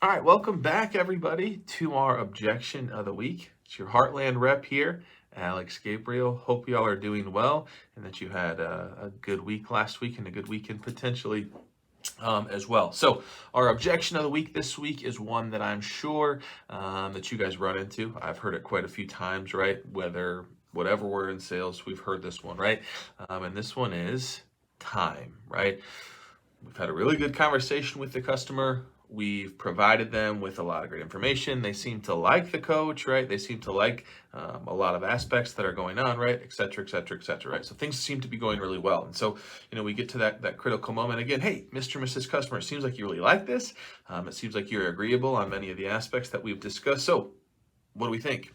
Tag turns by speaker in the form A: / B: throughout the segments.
A: All right, welcome back, everybody, to our objection of the week. It's your Heartland rep here, Alex Gabriel. Hope y'all are doing well and that you had a good week last week and a good weekend potentially as well. So, our objection of the week this week is one that I'm sure that you guys run into. I've heard it quite a few times, right? Whatever we're in sales, we've heard this one, right? And this one is time, right? We've had a really good conversation with the customer. We've provided them with a lot of great information. They seem to like the coach, right? They seem to like a lot of aspects that are going on, right? Et cetera, et cetera, et cetera, right? So things seem to be going really well. And so, we get to that critical moment again. Hey, Mr. and Mrs. Customer, it seems like you really like this. It seems like you're agreeable on many of the aspects that we've discussed. So what do we think?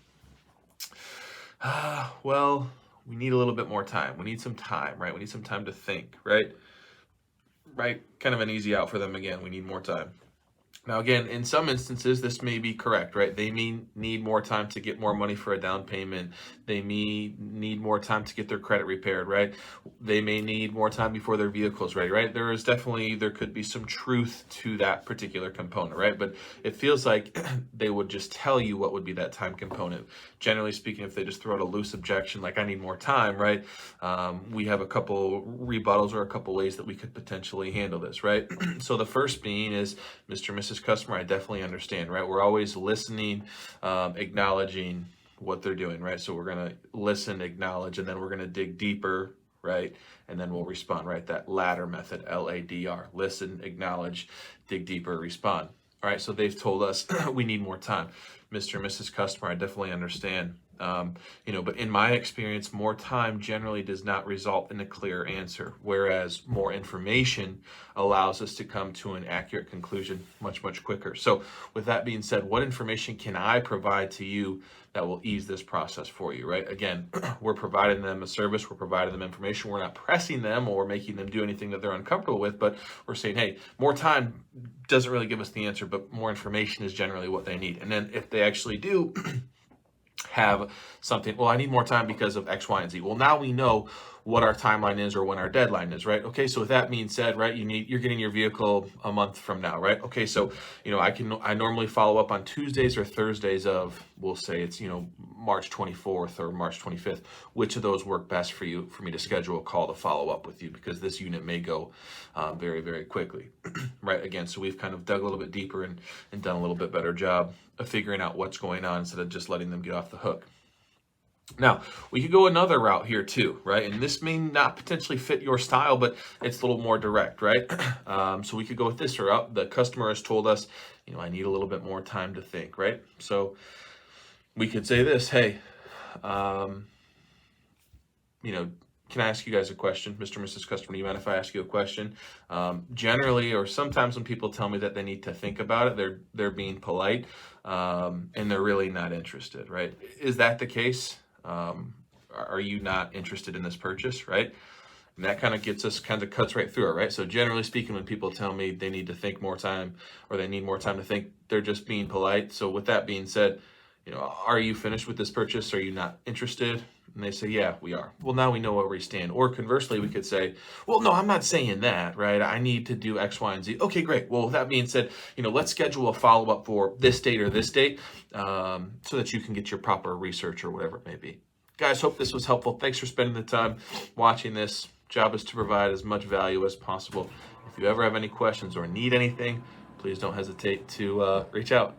A: Well, we need a little bit more time. We need some time, right? We need some time to think, right? Right? Kind of an easy out for them again. We need more time. Now, again, in some instances, this may be correct, right? They may need more time to get more money for a down payment. They may need more time to get their credit repaired, right? They may need more time before their vehicle's ready, right? There could be some truth to that particular component, right? But it feels like they would just tell you what would be that time component. Generally speaking, if they just throw out a loose objection, like I need more time, right? We have a couple rebuttals or a couple ways that we could potentially handle this, right? So the first being is, Mr. and Mrs. Customer, I definitely understand, right? We're always listening, acknowledging what they're doing, right? So we're going to listen, acknowledge, and then we're going to dig deeper, right? And then we'll respond, right? That ladder method, LADR, listen, acknowledge, dig deeper, respond. All right, so they've told us we need more time. Mr. and Mrs. Customer, I definitely understand. But in my experience, more time generally does not result in a clear answer, whereas more information allows us to come to an accurate conclusion much, much quicker. So with that being said, what information can I provide to you that will ease this process for you, right? Again, we're providing them a service, we're providing them information, we're not pressing them or making them do anything that they're uncomfortable with, but we're saying, hey, more time doesn't really give us the answer, but more information is generally what they need. And then if they actually do have something, well, I need more time because of X, Y, and Z. Well, now we know what our timeline is or when our deadline is, right? Okay, so with that being said, right, you're getting your vehicle a month from now, right? Okay, so I normally follow up on Tuesdays or Thursdays of, we'll say it's March 24th or March 25th. Which of those work best for you for me to schedule a call to follow up with you, because this unit may go very, very quickly, right? Again, so we've kind of dug a little bit deeper and done a little bit better job of figuring out what's going on instead of just letting them get off the hook. Now, we could go another route here too, right? And this may not potentially fit your style, but it's a little more direct, right? So we could go with this route. The customer has told us, I need a little bit more time to think, right? So we could say this, hey, can I ask you guys a question? Mr. and Mrs. Customer, do you mind if I ask you a question? Generally, or sometimes when people tell me that they need to think about it, they're being polite, and they're really not interested, right? Is that the case? Are you not interested in this purchase, right? And that kind of cuts right through it, right? So generally speaking, when people tell me they need to think more time or they need more time to think, they're just being polite. So with that being said, are you finished with this purchase? Are you not interested? And they say, yeah, we are. Well, now we know where we stand. Or conversely, we could say, well, no, I'm not saying that, right? I need to do X, Y, and Z. Okay, great. Well, with that being said, let's schedule a follow-up for this date or this date so that you can get your proper research or whatever it may be. Guys, hope this was helpful. Thanks for spending the time watching this. Job is to provide as much value as possible. If you ever have any questions or need anything, please don't hesitate to reach out.